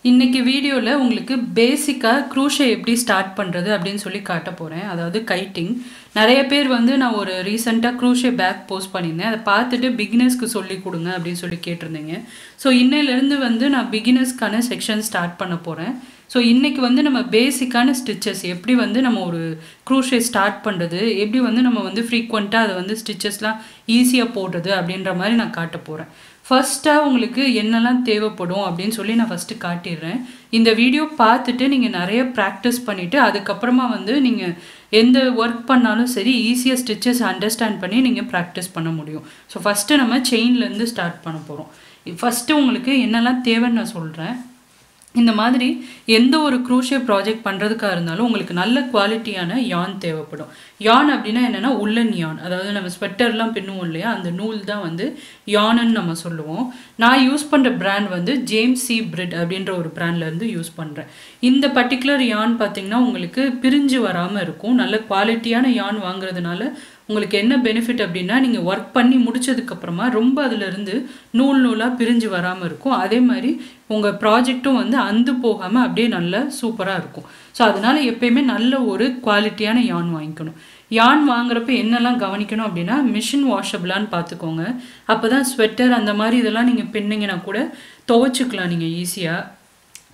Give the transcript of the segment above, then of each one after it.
இன்னைக்கு வீடியோல உங்களுக்கு பேசிக்கா crochet எப்படி ஸ்டார்ட் பண்றது அப்படினு சொல்லி காட்ட போறேன். அதாவது kiting. நிறைய பேர் வந்து நான் ஒரு ரீசன்ட்டா crochet பேக் போஸ்ட் பண்ணிருந்தேன். அத பார்த்துட்டு beginnersக்கு சொல்லி கொடுங்க அப்படினு சொல்லி கேட்டிருந்தீங்க. சோ இன்னையில இருந்து வந்து நான் beginnersக்கான செக்ஷன் ஸ்டார்ட் பண்ண போறேன். சோ இன்னைக்கு வந்து நம்ம பேசிக்கான ஸ்டிச்சஸ் எப்படி வந்து நம்ம ஒரு crochet ஸ்டார்ட் பண்றது, எப்படி வந்து நம்ம வந்து frequent-ஆ அத வந்து ஸ்டிச்சஸ்லாம் ஈஸியா போடுறது அப்படின்ற மாதிரி நான் காட்ட போறேன். ஃபர்ஸ்டா உங்களுக்கு என்னெல்லாம் தேவைப்படும் அப்படினு சொல்லி நான் ஃபர்ஸ்ட் காட்டிறேன். இந்த வீடியோ பார்த்துட்டு நீங்க நிறைய பிராக்டீஸ் பண்ணிட்டு அதுக்கு அப்புறமா வந்து நீங்க எந்த வர்க் பண்ணாலும் சரி ஈஸியா ஸ்டிச்சஸ் அண்டர்ஸ்டாண்ட் பண்ணி நீங்க பிராக்டீஸ் பண்ண முடியும். சோ ஃபர்ஸ்ட் நம்ம செயின்ல இருந்து ஸ்டார்ட் பண்ண போறோம். ஃபர்ஸ்ட் உங்களுக்கு என்னெல்லாம் தேவைன்னு நான் சொல்றேன். இந்த மாதிரி எந்த ஒரு crochet ப்ராஜெக்ட் பண்றதுக்கா இருந்தாலும் உங்களுக்கு நல்ல குவாலிட்டியான yarn தேவைப்படும். yarn அப்படினா என்னன்னா woolen yarn. அதாவது நம்ம ஸ்வெட்டர்லாம் பின்னுவோம் இல்லையா, அந்த நூல் தான் வந்து yarn ன்னு நம்ம சொல்லுவோம். நான் யூஸ் பண்ற பிராண்ட் வந்து ஜேம்ஸ் சி பிரிட் அப்படிங்கற ஒரு பிராண்ட்ல இருந்து யூஸ் பண்றேன். இந்த பர்టిక్యులர் yarn பாத்தீங்கன்னா உங்களுக்கு பிரிஞ்சு வராம இருக்கும். நல்ல குவாலிட்டியான yarn வாங்குறதுனால உங்களுக்கு என்ன பெனிஃபிட் அப்படினா நீங்க வர்க் பண்ணி முடிச்சதுக்கு அப்புறமா ரொம்ப அதில இருந்து நூல் நூலா பிரிஞ்சு வராம இருக்கும். அதே மாதிரி உங்க ப்ராஜெக்ட்டும் வந்து அந்து போகாம அப்படியே நல்ல சூப்பரா இருக்கும். சோ அதனால எப்பவுமே நல்ல ஒரு குவாலிட்டியான yarn வாங்கிக்கணும். yarn வாங்குறப்ப என்னெல்லாம் கவனிக்கணும் அப்படினா மெஷின் வாஷபிளான்னு பாத்துக்கோங்க. அப்பதான் ஸ்வெட்டர் அந்த மாதிரி இதெல்லாம் நீங்க பின்னிங்கனா கூட துவைச்சுக்கலாம் நீங்க ஈஸியா.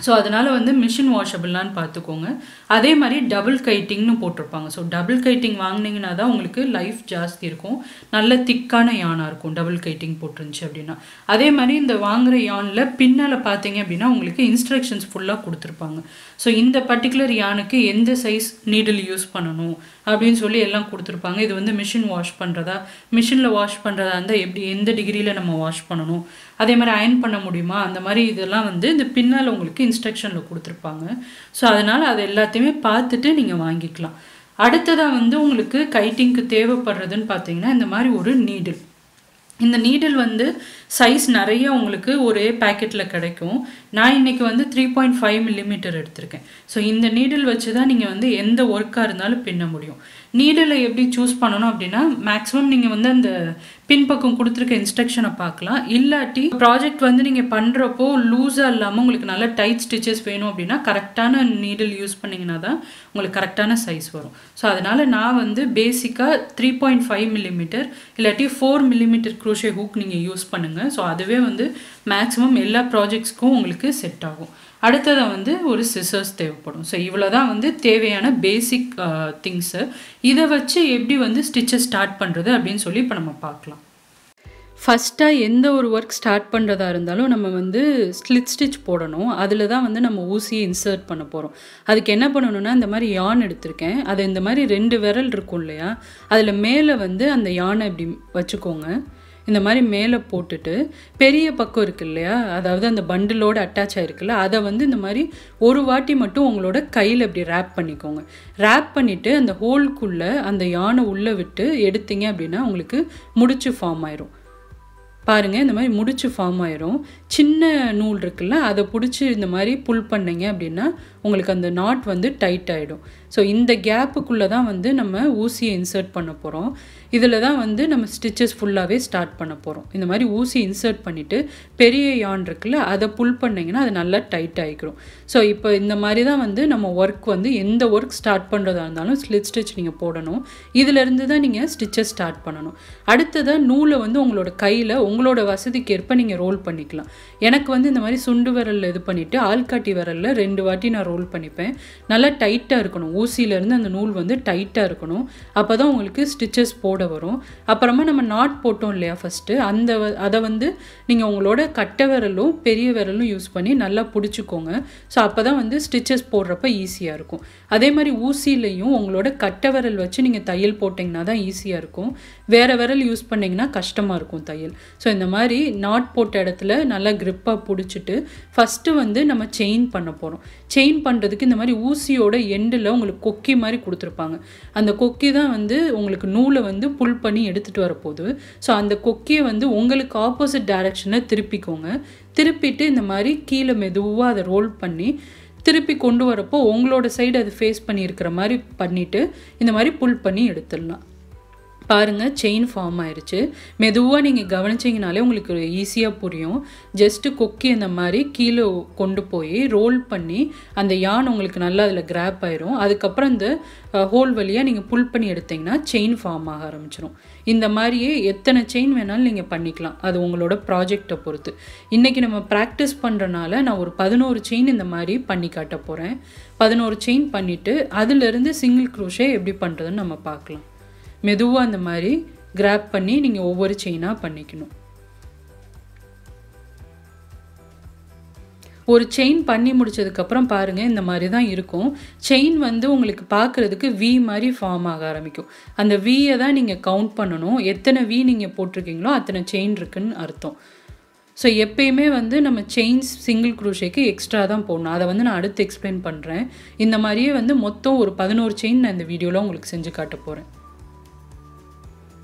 சோ அதனால வந்து மெஷின் வாஷபிளான்னு பாத்துக்கோங்க. அதே மாதிரி டபுள் கைட்டிங்னு போட்டுருப்பாங்க. சோ டபுள் கைட்டிங் வாங்குனீங்கனா தான் உங்களுக்கு லைஃப் ஜாஸ்தி இருக்கும். நல்ல திக்கான yarn-ஆ இருக்கும் டபுள் கைட்டிங் போட்டுருந்துச்சு அப்படினா. அதே மாதிரி இந்த வாங்குற yarn-ல பின்னால பாத்தீங்க அப்படினா உங்களுக்கு இன்ஸ்ட்ரக்ஷன்ஸ் ஃபுல்லா கொடுத்திருப்பாங்க. சோ இந்த பர்టిక్యులர் yarn-க்கு எந்த சைஸ் நீடில் யூஸ் பண்ணனும் அப்படினு சொல்லி எல்லாம் கொடுத்திருப்பாங்க. இது வந்து மெஷின் வாஷ் பண்றதா, மெஷின்ல வாஷ் பண்றதா இருந்தா எப்படி எந்த டிகிரில நம்ம வாஷ் பண்ணனும், அதே மாதிரி அயர்ன் பண்ண முடியுமா, அந்த மாதிரி இதெல்லாம் வந்து இந்த பின்னால உங்களுக்கு இன்ஸ்ட்ரக்ஷன்ல கொடுத்திருப்பாங்க. சோ அதனால அது எல்லாத்தையுமே பார்த்துட்டு நீங்க வாங்கிக்கலாம். அடுத்ததா வந்து உங்களுக்கு கைட்டிங்க்கு தேவைப்படுறதுன்னு பாத்தீங்கன்னா இந்த மாதிரி ஒரு நீடில். இந்த நீடில் வந்து சைஸ் நிறைய உங்களுக்கு ஒரே பாக்கெட்ல கிடைக்கும். நான் இன்னைக்கு வந்து 3.5 mm எடுத்துர்க்கேன். சோ இந்த நீடில் வச்சு தான் நீங்க வந்து எந்த வர்க்கா இருந்தாலும் பின்ன முடியும். நீடிலை எப்படி சூஸ் பண்ணனும் அப்படினா மேக்ஸिमम நீங்க வந்து அந்த பின் பக்கம் கொடுத்திருக்க இன்ஸ்ட்ரக்ஷனை பார்க்கலாம். இல்லாட்டி ப்ராஜெக்ட் வந்து நீங்க பண்றப்போ லூஸா இல்லாம உங்களுக்கு நல்ல டைட் ஸ்டிச்சஸ் வேணும் அப்படினா கரெக்ட்டான நீடில் யூஸ் பண்ணீங்கனா தான் உங்களுக்கு கரெக்ட்டான சைஸ் வரும். சோ அதனால நான் வந்து பேசிக்கா 3.5 mm இல்லாட்டி 4 mm crochet hook நீங்க யூஸ் பண்ணுங்க. சோ அதுவே வந்து மேக்ஸिमम எல்லா ப்ராஜெக்ட்ஸ்க்கும் உங்களுக்கு செட் ஆகும். அடுத்ததா வந்து ஒரு சிசர்ஸ் தேவைப்படும். சோ இவ்வளவுதான் வந்து தேவையான பேசிக் திங்ஸ். இத வச்சு எப்படி வந்து ஸ்டிச்சஸ் ஸ்டார்ட் பண்றது அப்படினு சொல்லி இப்ப நம்ம பார்க்கலாம். ஃபர்ஸ்டா எந்த ஒரு வர்க் ஸ்டார்ட் பண்றதா இருந்தாலும் நம்ம வந்து ஸ்லிட் ஸ்டிட்ச் போடணும். அதுல தான் வந்து நம்ம ஊசியை இன்சர்ட் பண்ண போறோம். அதுக்கு என்ன பண்ணனும்னா இந்த மாதிரி yarn எடுத்துர்க்கேன். அது இந்த மாதிரி ரெண்டு விரல் இருக்கும் இல்லையா, அதுல மேல வந்து அந்த yarn இப்படி வச்சுக்கோங்க. இந்த மாதிரி மேலே போட்டுட்டு பெரிய பக்கம் இருக்கு இல்லையா, அதாவது அந்த பண்டிலோட அட்டாச் ஆயிருக்குல்ல, அதை வந்து இந்த மாதிரி ஒரு வாட்டி மட்டும் உங்களோட கையில் இப்படி ரேப் பண்ணிக்கோங்க. ரேப் பண்ணிட்டு அந்த ஹோல்குள்ள அந்த yarn-ஐ உள்ள விட்டு எடுத்தீங்க அப்படின்னா உங்களுக்கு முடிச்சு ஃபார்ம் ஆயிரும். பாருங்க இந்த மாதிரி முடிச்சு ஃபார்ம் ஆயிரும். சின்ன நூல் இருக்குல்ல, அதை பிடிச்சி இந்த மாதிரி புல் பண்ணீங்க அப்படின்னா உங்களுக்கு அந்த நாட் வந்து டைட் ஆயிடும். ஸோ இந்த கேப்புக்குள்ளே தான் வந்து நம்ம ஊசியை இன்சர்ட் பண்ண போகிறோம். இதில் தான் வந்து நம்ம ஸ்டிச்சஸ் ஃபுல்லாகவே ஸ்டார்ட் பண்ண போகிறோம். இந்த மாதிரி ஊசி இன்சர்ட் பண்ணிவிட்டு பெரிய yarn இருக்குல்ல, அதை புல் பண்ணிங்கன்னா அது நல்லா டைட் ஆகிக்கிறோம். ஸோ இப்போ இந்த மாதிரி தான் வந்து நம்ம ஒர்க் வந்து எந்த ஒர்க் ஸ்டார்ட் பண்ணுறதா இருந்தாலும் ஸ்லிட் ஸ்டிச் நீங்கள் போடணும். இதிலேருந்து தான் நீங்கள் ஸ்டிச்சஸ் ஸ்டார்ட் பண்ணணும். அடுத்ததாக நூலை வந்து உங்களோட கையில் உங்களோட வசதிக்கு ஏற்ப நீங்கள் ரோல் பண்ணிக்கலாம். எனக்கு வந்து இந்த மாதிரி சுண்டு விரலில் இது பண்ணிவிட்டு ஆள்காட்டி விரலில் 2 வாட்டி நான் ரோல் பண்ணிப்பேன். நல்லா டைட்டாக இருக்கணும். ஊசியிலேருந்து அந்த நூல் வந்து டைட்டாக இருக்கணும். அப்போ தான் உங்களுக்கு ஸ்டிச்சஸ் போட வரும். அப்புறமா நம்ம நாட் போட்டோம் இல்லையா ஃபர்ஸ்ட், அதை வந்து நீங்கள் உங்களோட கட்டை விரலும் பெரிய விரலும் யூஸ் பண்ணி நல்லா பிடிச்சிக்கோங்க. ஸோ அப்போ தான் வந்து ஸ்டிச்சஸ் போடுறப்ப ஈஸியாக இருக்கும். அதே மாதிரி ஊசியிலையும் உங்களோட கட்டை விரல் வச்சு நீங்கள் தையல் போட்டிங்கன்னா தான் ஈஸியாக இருக்கும். வேறு விரல் யூஸ் பண்ணிங்கன்னா கஷ்டமாக இருக்கும் தையல். ஸோ இந்த மாதிரி நாட் போட்ட இடத்துல நல்லா கிரிப்பாக பிடிச்சிட்டு ஃபஸ்ட்டு வந்து நம்ம செயின் பண்ண போகிறோம். செயின் பண்ணுறதுக்கு இந்த மாதிரி ஊசியோட எண்டில் உங்களுக்கு கொக்கி மாதிரி கொடுத்துருப்பாங்க. அந்த கொக்கி தான் வந்து உங்களுக்கு நூலை வந்து புல் பண்ணி எடுத்துகிட்டு வரப்போகுது. ஸோ அந்த கொக்கியை வந்து உங்களுக்கு ஆப்போசிட் டைரக்ஷனில் திருப்பிக்கோங்க. திருப்பிட்டு இந்த மாதிரி கீழே மெதுவாக அதை ரோல் பண்ணி திருப்பி கொண்டு வரப்போ உங்களோட சைடு அது ஃபேஸ் பண்ணி இருக்கிற மாதிரி பண்ணிவிட்டு இந்த மாதிரி புல் பண்ணி எடுத்துடலாம். பாருங்க செயின் ஃபார்ம் ஆயிருச்சு. மெதுவா நீங்க கவனிச்சீங்கனாலே உங்களுக்கு ஈஸியா புரியும். ஜஸ்ட் கொக்கி அந்த மாதிரி கீழே கொண்டு போய் ரோல் பண்ணி அந்த யான் உங்களுக்கு நல்லா அதில் கிராப் ஆயிரும். அதுக்கப்புறம் இந்த ஹோல் வழியாக நீங்கள் புல் பண்ணி எடுத்தீங்கன்னா செயின் ஃபார்ம் ஆக ஆரம்பிச்சிடும். இந்த மாதிரியே எத்தனை செயின் வேணாலும் நீங்கள் பண்ணிக்கலாம், அது உங்களோட ப்ராஜெக்டை பொறுத்து. இன்றைக்கி நம்ம ப்ராக்டிஸ் பண்ணுறனால நான் ஒரு 11 செயின் இந்த மாதிரி பண்ணி காட்ட போகிறேன். 11 செயின் பண்ணிவிட்டு அதிலிருந்து சிங்கிள் க்ரோஷே எப்படி பண்ணுறதுன்னு நம்ம பார்க்கலாம். மெதுவாக அந்த மாதிரி கிராப் பண்ணி நீங்கள் ஒவ்வொரு செயினாக பண்ணிக்கணும். ஒரு செயின் பண்ணி முடிச்சதுக்கப்புறம் பாருங்கள் இந்த மாதிரி தான் இருக்கும். செயின் வந்து உங்களுக்கு பார்க்குறதுக்கு வி மாதிரி ஃபார்ம் ஆக ஆரம்பிக்கும். அந்த வியை தான் நீங்கள் கவுண்ட் பண்ணணும். எத்தனை வி நீங்கள் போட்டிருக்கீங்களோ அத்தனை செயின் இருக்குன்னு அர்த்தம். ஸோ எப்பயுமே வந்து நம்ம செயின்ஸ் சிங்கிள் க்ரூஷேக்கு எக்ஸ்ட்ரா தான் போடணும். அதை வந்து நான் அடுத்து எக்ஸ்பிளைன் பண்ணுறேன். இந்த மாதிரியே வந்து மொத்தம் ஒரு 11 செயின் நான் இந்த வீடியோவில் உங்களுக்கு செஞ்சு காட்ட போகிறேன்.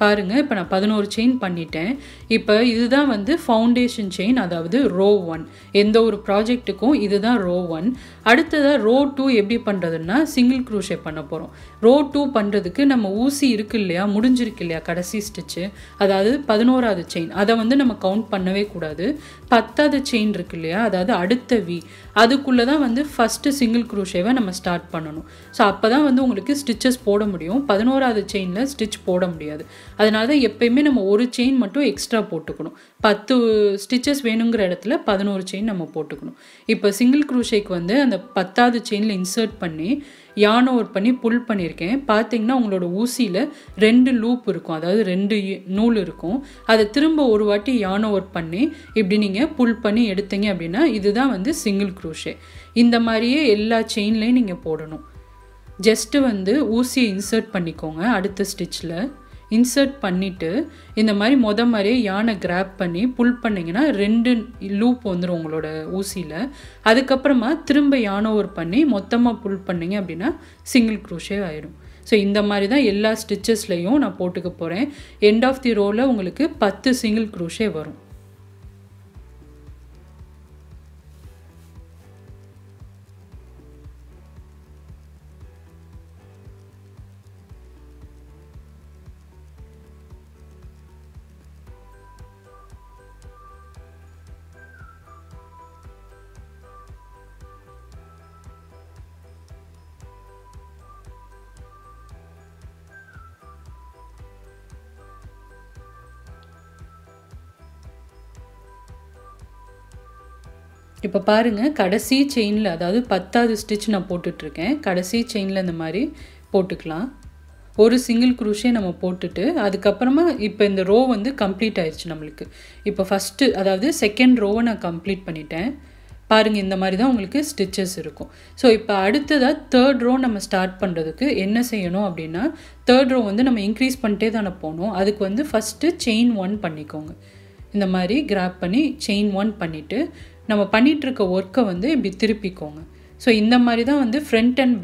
பாருங்கள், இப்போ நான் 11 செயின் பண்ணிட்டேன். இப்போ இதுதான் வந்து ஃபவுண்டேஷன் செயின், அதாவது ரோ 1. எந்த ஒரு ப்ராஜெக்ட்டுக்கும் இதுதான் ரோ 1. அடுத்ததாக ரோ 2 எப்படி பண்ணுறதுன்னா சிங்கிள் க்ரூஷே பண்ண போகிறோம். ரோ 2 பண்ணுறதுக்கு நம்ம ஊசி இருக்கு இல்லையா, முடிஞ்சிருக்கு இல்லையா கடைசி ஸ்டிச்சு, அதாவது 11வது செயின், அதை வந்து நம்ம கவுண்ட் பண்ணவே கூடாது. 10வது செயின் இருக்கு இல்லையா, அதாவது அடுத்த வி, அதுக்குள்ளே தான் வந்து ஃபஸ்ட்டு சிங்கிள் க்ரூஷேவை நம்ம ஸ்டார்ட் பண்ணணும். ஸோ அப்போ தான் வந்து உங்களுக்கு ஸ்டிச்சஸ் போட முடியும். 11வது செயினில் ஸ்டிச் போட முடியாது. அதனால தான் எப்பயுமே நம்ம ஒரு செயின் மட்டும் எக்ஸ்ட்ரா போட்டுக்கணும். 10 ஸ்டிச்சஸ் வேணுங்கிற இடத்துல 11 செயின் நம்ம போட்டுக்கணும். இப்போ சிங்கிள் க்ரூஷேக்கு வந்து அந்த 10வது செயினில் இன்சர்ட் பண்ணி யான் ஓவர் பண்ணி புல் பண்ணியிருக்கேன். பார்த்தீங்கன்னா உங்களோட ஊசியில் 2 லூப் இருக்கும், அதாவது 2 நூல் இருக்கும். அதை திரும்ப ஒரு வாட்டி யான் ஓவர் பண்ணி இப்படி நீங்கள் புல் பண்ணி எடுத்தீங்க அப்படின்னா இதுதான் வந்து சிங்கிள் க்ரூஷே. இந்த மாதிரியே எல்லா செயின்லையும் நீங்கள் போடணும். ஜஸ்ட்டு வந்து ஊசியை இன்சர்ட் பண்ணிக்கோங்க. அடுத்த ஸ்டிச்சில் இன்சர்ட் பண்ணிவிட்டு இந்த மாதிரி மாதிரியே யானை கிராப் பண்ணி புல் பண்ணிங்கன்னா 2 லூப் வந்துடும் உங்களோட ஊசியில். அதுக்கப்புறமா திரும்ப யானை ஓவர் பண்ணி மொத்தமாக புல் பண்ணிங்க அப்படின்னா சிங்கிள் க்ரூஷே ஆயிடும். ஸோ இந்த மாதிரி தான் எல்லா ஸ்டிச்சஸ்லையும் நான் போட்டுக்க போகிறேன். எண்ட் ஆஃப் தி ரோவில் உங்களுக்கு 10 சிங்கிள் க்ரூஷே வரும். இப்போ பாருங்கள், கடைசி செயினில், அதாவது 10வது ஸ்டிச் நான் போட்டுட்ருக்கேன். கடைசி செயினில் இந்த மாதிரி போட்டுக்கலாம். ஒரு சிங்கிள் க்ரூஷே நம்ம போட்டுட்டு அதுக்கப்புறமா இப்போ இந்த ரோ வந்து கம்ப்ளீட் ஆயிடுச்சு நம்மளுக்கு. இப்போ ஃபஸ்ட்டு, அதாவது செகண்ட் ரோவை நான் கம்ப்ளீட் பண்ணிட்டேன். பாருங்கள், இந்த மாதிரி தான் உங்களுக்கு ஸ்டிச்சஸ் இருக்கும். ஸோ இப்போ அடுத்ததாக 3rd ரோ நம்ம ஸ்டார்ட் பண்ணுறதுக்கு என்ன செய்யணும் அப்படின்னா, 3rd ரோ வந்து நம்ம இன்க்ரீஸ் பண்ணிட்டே தானே போகணும். அதுக்கு வந்து ஃபஸ்ட்டு செயின் 1 பண்ணிக்கோங்க. இந்த மாதிரி கிராப் பண்ணி செயின் 1 பண்ணிவிட்டு நம்ம பண்ணிகிட்ருக்க ஒர்க்கை வந்து இப்படி திருப்பிக்கோங்க. ஸோ இந்த மாதிரி தான் வந்து ஃப்ரண்ட் அண்ட்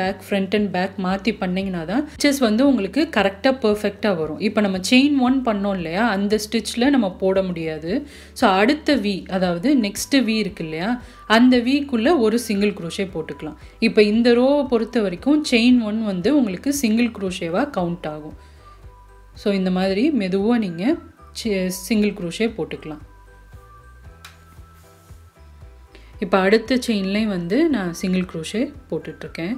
பேக் மாற்றி பண்ணிங்கன்னா தான் ஸ்டிச்சஸ் வந்து உங்களுக்கு கரெக்டாக பர்ஃபெக்டாக வரும். இப்போ நம்ம செயின் 1 பண்ணோம் இல்லையா, அந்த ஸ்டிச்சில் நம்ம போட முடியாது. ஸோ அடுத்த வி, அதாவது நெக்ஸ்ட்டு வி இருக்கு இல்லையா, அந்த வீக்குள்ளே ஒரு சிங்கிள் க்ரூஷே போட்டுக்கலாம். இப்போ இந்த ரோவை பொறுத்த வரைக்கும் செயின் 1 வந்து உங்களுக்கு சிங்கிள் க்ரூஷேவாக கவுண்ட் ஆகும். ஸோ இந்த மாதிரி மெதுவாக நீங்கள் சிங்கிள் க்ரூஷே போட்டுக்கலாம். இப்போ அடுத்த செயின்லேயும் வந்து நான் சிங்கிள் க்ரூஷே போட்டுட்ருக்கேன்.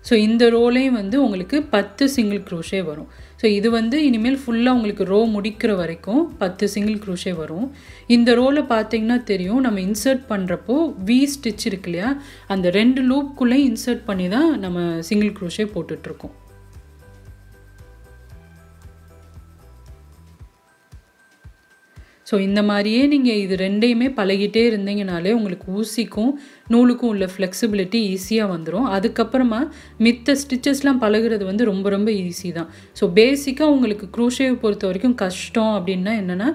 ஸோ இந்த ரோலையும் வந்து உங்களுக்கு 10 சிங்கிள் க்ரூஷே வரும். ஸோ இது வந்து இனிமேல் ஃபுல்லாக உங்களுக்கு ரோ முடிக்கிற வரைக்கும் 10 சிங்கிள் க்ரூஷே வரும். இந்த ரோவில் பார்த்தீங்கன்னா தெரியும், நம்ம இன்சர்ட் பண்ணுறப்போ வி ஸ்டிச் இருக்கு இல்லையா, அந்த 2 லூப்குள்ளேயும் இன்சர்ட் பண்ணி தான் நம்ம சிங்கிள் க்ரூஷே போட்டுட்ருக்கோம். ஸோ இந்த மாதிரியே நீங்கள் இது ரெண்டையுமே பழகிட்டே இருந்தீங்கனாலே உங்களுக்கு ஊசிக்கும் நூலுக்கும் உள்ள ஃப்ளெக்சிபிலிட்டி ஈஸியாக வந்துடும். அதுக்கப்புறமா மித்த ஸ்டிச்சஸ்லாம் பழகிறது வந்து ரொம்ப ரொம்ப ஈஸி தான். ஸோ பேசிக்காக உங்களுக்கு க்ரூஷேவை பொறுத்த வரைக்கும் கஷ்டம் அப்படின்னா என்னென்னா,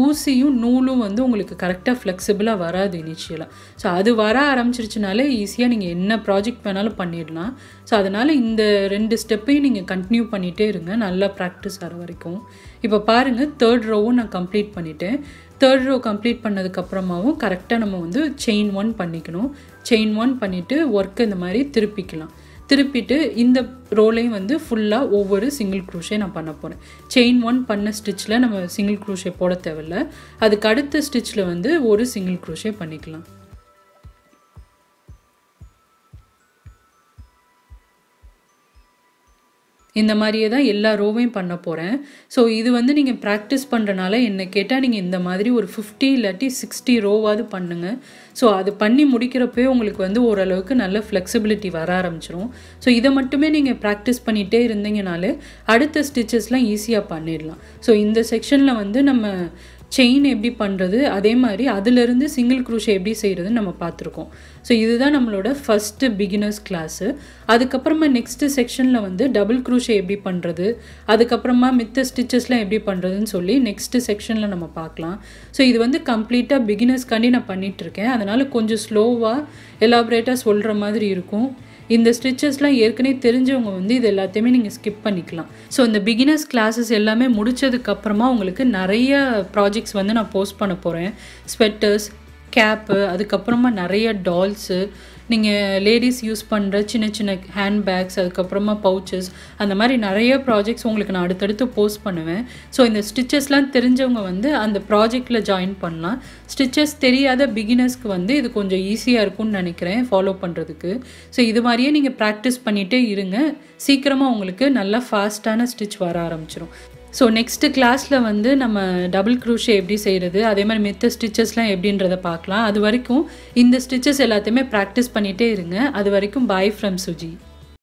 ஊசியும் நூலும் வந்து உங்களுக்கு கரெக்டாக ஃப்ளெக்சிபிளாக வராது இனிஷியலாக. ஸோ அது வர ஆரம்பிச்சிருச்சுனாலே ஈஸியாக நீங்கள் என்ன ப்ராஜெக்ட் வேணாலும் பண்ணிடலாம். ஸோ அதனால் இந்த 2 ஸ்டெப்பையும் நீங்கள் கண்டினியூ பண்ணிகிட்டே இருங்க, நல்லா ப்ராக்டிஸ் ஆகிற வரைக்கும். இப்போ பாருங்கள், 3rd ரோவும் நான் கம்ப்ளீட் பண்ணிவிட்டேன். 3rd ரோ கம்ப்ளீட் பண்ணதுக்கப்புறமாவும் கரெக்டாக நம்ம வந்து செயின் 1 பண்ணிக்கணும். செயின் 1 பண்ணிவிட்டு ஒர்க்கை இந்த மாதிரி திருப்பிக்கலாம். திருப்பிட்டு இந்த ரோலையும் வந்து ஃபுல்லாக ஒவ்வொரு சிங்கிள் க்ரூஷே நான் பண்ண போகிறேன். செயின் 1 பண்ண ஸ்டிச்சில் நம்ம சிங்கிள் க்ரூஷே போட தேவையில்லை. அதுக்கு அடுத்த ஸ்டிச்சில் வந்து ஒரு சிங்கிள் க்ரூஷே பண்ணிக்கலாம். இந்த மாதிரியே தான் எல்லா ரோவையும் பண்ண போகிறேன். ஸோ இது வந்து நீங்கள் ப்ராக்டிஸ் பண்ணுறனால என்ன கேட்டால் நீங்கள் இந்த மாதிரி ஒரு 50 இல்லாட்டி 60 ரோவாவது பண்ணுங்கள். ஸோ அது பண்ணி முடிக்கிறப்பே உங்களுக்கு வந்து ஓரளவுக்கு நல்ல ஃப்ளெக்சிபிலிட்டி வர ஆரம்பிச்சிடும். ஸோ இதை மட்டுமே நீங்கள் ப்ராக்டிஸ் பண்ணிகிட்டே இருந்தீங்கனாலே அடுத்த ஸ்டிச்சஸ்லாம் ஈஸியாக பண்ணிடலாம். ஸோ இந்த செக்ஷனில் வந்து நம்ம செயின் எப்படி பண்ணுறது, அதே மாதிரி அதிலிருந்து சிங்கிள் க்ரூஷே எப்படி செய்கிறதுன்னு நம்ம பார்த்துருக்கோம். ஸோ இதுதான் நம்மளோட ஃபஸ்ட்டு பிகினர்ஸ் கிளாஸு. அதுக்கப்புறமா நெக்ஸ்ட்டு செக்ஷனில் வந்து டபுள் க்ரூஷே எப்படி பண்ணுறது, அதுக்கப்புறமா மித்த ஸ்டிச்சஸ்லாம் எப்படி பண்ணுறதுன்னு சொல்லி நெக்ஸ்ட்டு செக்ஷனில் நம்ம பார்க்கலாம். ஸோ இது வந்து கம்ப்ளீட்டாக பிகினர்ஸ்க்காண்டி நான் பண்ணிகிட்ருக்கேன். அதனால் கொஞ்சம் ஸ்லோவாக எலாபரேட்டாக சொல்கிற மாதிரி இருக்கும். இந்த ஸ்டிச்சஸ்லாம் ஏற்கனவே தெரிஞ்சவங்க வந்து இது எல்லாத்தையுமே நீங்கள் ஸ்கிப் பண்ணிக்கலாம். ஸோ இந்த பிகினர்ஸ் கிளாஸஸ் எல்லாமே முடித்ததுக்கப்புறமா உங்களுக்கு நிறைய ப்ராஜெக்ட்ஸ் வந்து நான் போஸ்ட் பண்ண போகிறேன். ஸ்வெட்டர்ஸ், கேப்பு, அதுக்கப்புறமா நிறைய டால்ஸு, நீங்கள் லேடிஸ் யூஸ் பண்ணுற சின்ன சின்ன ஹேண்ட்பேக்ஸ், அதுக்கப்புறமா பவுச்சஸ், அந்த மாதிரி நிறைய ப்ராஜெக்ட்ஸ் உங்களுக்கு நான் அடுத்தடுத்து போஸ்ட் பண்ணுவேன். ஸோ இந்த ஸ்டிச்சஸ்லாம் தெரிஞ்சவங்க வந்து அந்த ப்ராஜெக்டில் ஜாயின் பண்ணலாம். ஸ்டிச்சஸ் தெரியாத பிகினர்ஸ்க்கு வந்து இது கொஞ்சம் ஈஸியாக இருக்கும்னு நினைக்கிறேன் ஃபாலோ பண்ணுறதுக்கு. ஸோ இது மாதிரியே நீங்கள் ப்ராக்டிஸ் பண்ணிகிட்டே இருங்க. சீக்கிரமாக உங்களுக்கு நல்லா ஃபாஸ்ட்டான ஸ்டிச் வர ஆரம்பிச்சிடும். ஸோ நெக்ஸ்ட்டு கிளாஸில் வந்து நம்ம டபுள் க்ரூஷே எப்படி செய்கிறது, அதே மாதிரி மித்த ஸ்டிச்சஸ்லாம் எப்படின்றத பார்க்கலாம். அது வரைக்கும் இந்த ஸ்டிச்சஸ் எல்லாத்தையுமே ப்ராக்டிஸ் பண்ணிகிட்டே இருங்க. அது வரைக்கும் பாய் ஃப்ரம் சுஜி.